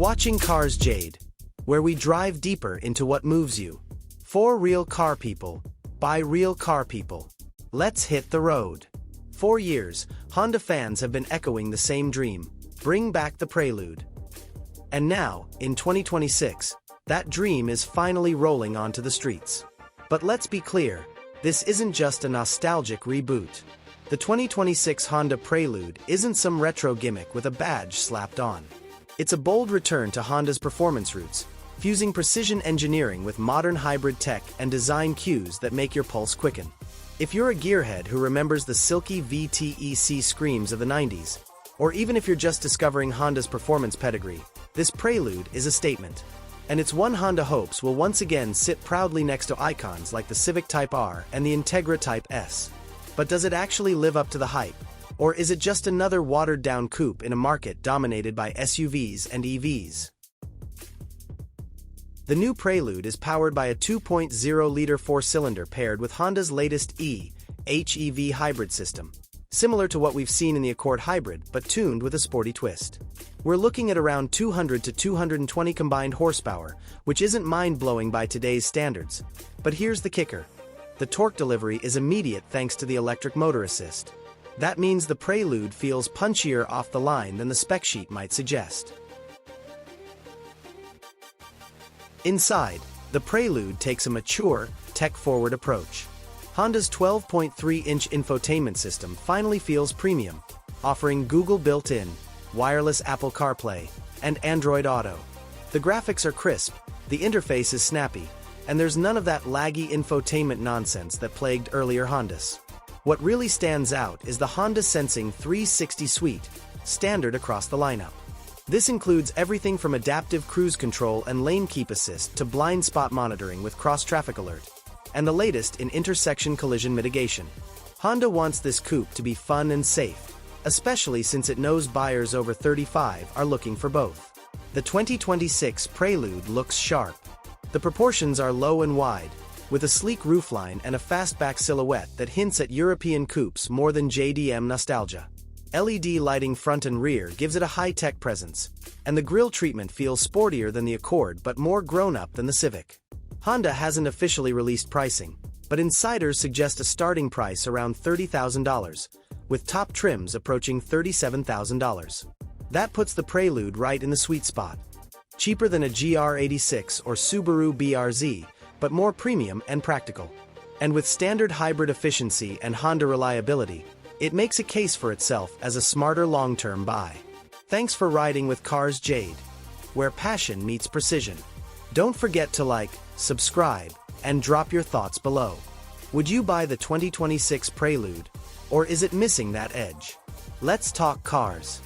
watching Cars Jade, where we drive deeper into what moves you. For real car people, by real car people. Let's hit the road. For years, Honda fans have been echoing the same dream: bring back the Prelude. And now, in 2026, that dream is finally rolling onto the streets. But let's be clear, this isn't just a nostalgic reboot. The 2026 Honda Prelude isn't some retro gimmick with a badge slapped on. It's a bold return to Honda's performance roots, fusing precision engineering with modern hybrid tech and design cues that make your pulse quicken. If you're a gearhead who remembers the silky VTEC screams of the 90s, or even if you're just discovering Honda's performance pedigree, this Prelude is a statement. And it's one Honda hopes will once again sit proudly next to icons like the Civic Type R and the Integra Type S. But does it actually live up to the hype? Or is it just another watered-down coupe in a market dominated by SUVs and EVs? The new Prelude is powered by a 2.0-liter four-cylinder paired with Honda's latest HEV hybrid system, similar to what we've seen in the Accord Hybrid but tuned with a sporty twist. We're looking at around 200 to 220 combined horsepower, which isn't mind-blowing by today's standards. But here's the kicker. The torque delivery is immediate thanks to the electric motor assist. That means the Prelude feels punchier off the line than the spec sheet might suggest. Inside, the Prelude takes a mature, tech-forward approach. Honda's 12.3-inch infotainment system finally feels premium, offering Google built-in, wireless Apple CarPlay, and Android Auto. The graphics are crisp, the interface is snappy, and there's none of that laggy infotainment nonsense that plagued earlier Hondas. What really stands out is the Honda Sensing 360 suite, standard across the lineup. This includes everything from adaptive cruise control and lane keep assist to blind spot monitoring with cross-traffic alert, and the latest in intersection collision mitigation. Honda wants this coupe to be fun and safe, especially since it knows buyers over 35 are looking for both. The 2026 Prelude looks sharp. The proportions are low and wide, with a sleek roofline and a fastback silhouette that hints at European coupes more than JDM nostalgia. LED lighting front and rear gives it a high-tech presence, and the grille treatment feels sportier than the Accord but more grown-up than the Civic. Honda hasn't officially released pricing, but insiders suggest a starting price around $30,000, with top trims approaching $37,000. That puts the Prelude right in the sweet spot. Cheaper than a GR86 or Subaru BRZ, but more premium and practical. And with standard hybrid efficiency and Honda reliability, it makes a case for itself as a smarter long-term buy. Thanks for riding with Cars Jade, where passion meets precision. Don't forget to like, subscribe, and drop your thoughts below. Would you buy the 2026 Prelude, or is it missing that edge? Let's talk cars.